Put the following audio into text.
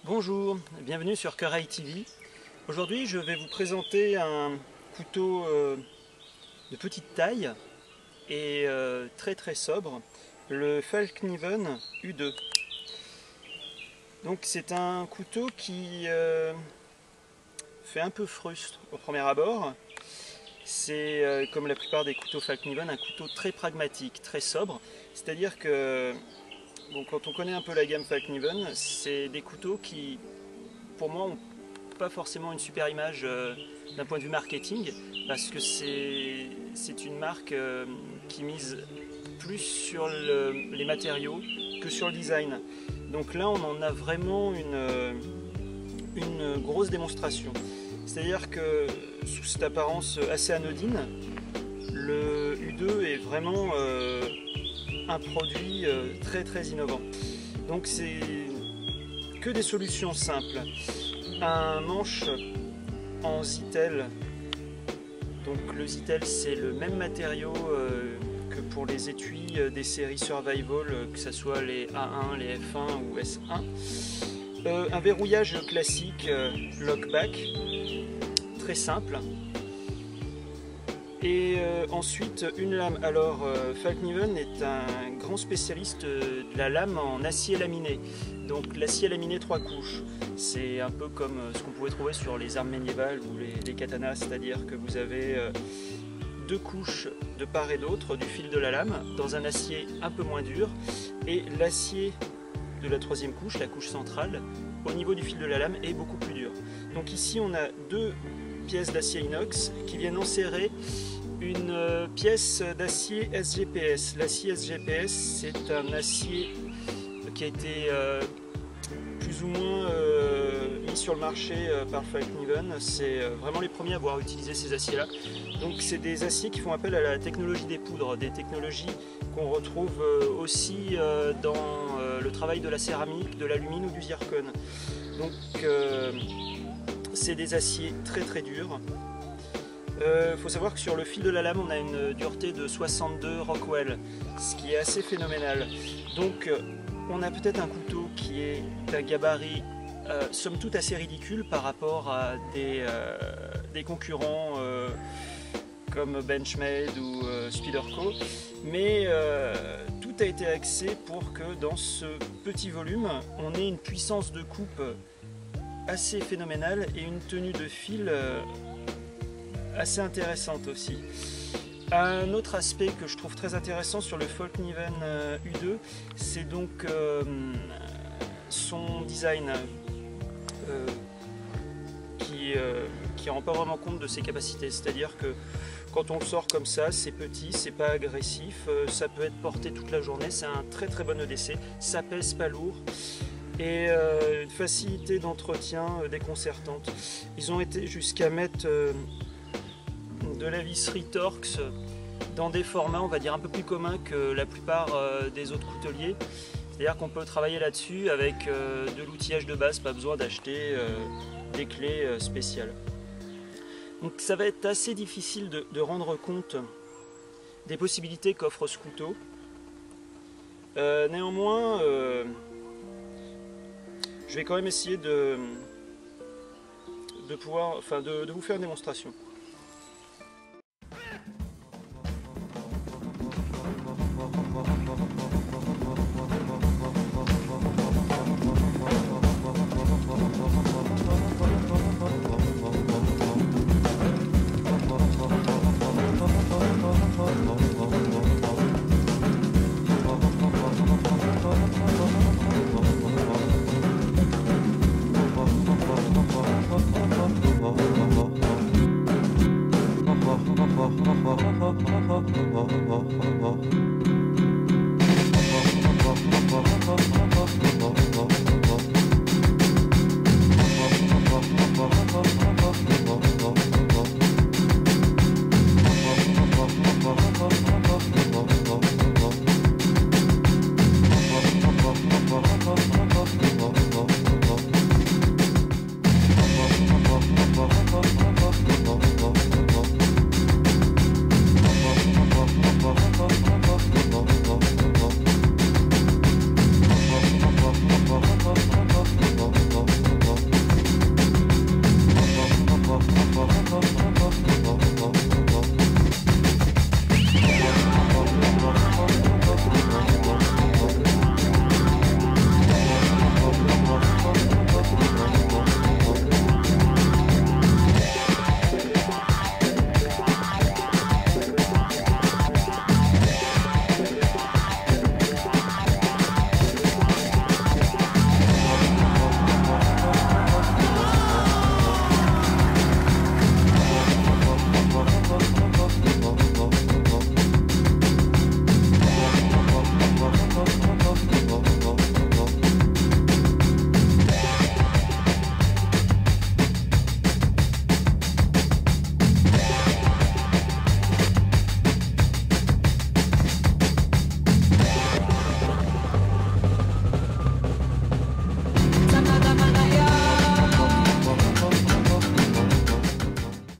Bonjour, bienvenue sur Corail TV. Aujourd'hui je vais vous présenter un couteau de petite taille et très sobre, le Falkniven U2. Donc c'est un couteau qui fait un peu frustre au premier abord. C'est comme la plupart des couteaux Falkniven, un couteau très pragmatique, très sobre. C'est-à-dire que bon, quand on connaît un peu la gamme Falkniven, c'est des couteaux qui, pour moi, n'ont pas forcément une super image d'un point de vue marketing, parce que c'est une marque qui mise plus sur les matériaux que sur le design. Donc là, on en a vraiment une grosse démonstration. C'est-à-dire que sous cette apparence assez anodine, le U2 est vraiment un produit très innovant. Donc c'est que des solutions simples. Un manche en Zytel, donc le Zytel c'est le même matériau que pour les étuis des séries Survival, que ce soit les A1, les F1 ou S1. Un verrouillage classique lockback, très simple. Et ensuite une lame. Alors Falkniven est un grand spécialiste de la lame en acier laminé. Donc l'acier laminé 3 couches. C'est un peu comme ce qu'on pouvait trouver sur les armes médiévales ou les katanas, c'est-à-dire que vous avez 2 couches de part et d'autre du fil de la lame dans un acier un peu moins dur, et l'acier de la 3e couche, la couche centrale, au niveau du fil de la lame est beaucoup plus dur. Donc ici on a 2 pièces d'acier inox qui viennent enserrer une pièce d'acier SGPS. L'acier SGPS, c'est un acier qui a été plus ou moins mis sur le marché par Falkniven. C'est vraiment les premiers à avoir utilisé ces aciers-là. Donc c'est des aciers qui font appel à la technologie des poudres, des technologies qu'on retrouve aussi dans le travail de la céramique, de l'alumine ou du zircon. Donc c'est des aciers très durs. Faut savoir que sur le fil de la lame on a une dureté de 62 Rockwell, ce qui est assez phénoménal. Donc on a peut-être un couteau qui est d'un gabarit somme toute assez ridicule par rapport à des concurrents comme Benchmade ou Spyderco, mais tout a été axé pour que dans ce petit volume on ait une puissance de coupe assez phénoménale et une tenue de fil assez intéressante aussi. Un autre aspect que je trouve très intéressant sur le Falkniven U2, c'est donc son design qui rend pas vraiment compte de ses capacités. C'est-à-dire que quand on le sort comme ça, c'est petit, c'est pas agressif, ça peut être porté toute la journée, c'est un très bon EDC, ça pèse pas lourd et une facilité d'entretien déconcertante. Ils ont été jusqu'à mettre de la visserie Torx dans des formats, on va dire, un peu plus communs que la plupart des autres couteliers. C'est-à-dire qu'on peut travailler là-dessus avec de l'outillage de base, pas besoin d'acheter des clés spéciales. Donc ça va être assez difficile de rendre compte des possibilités qu'offre ce couteau. Néanmoins, je vais quand même essayer de vous faire une démonstration.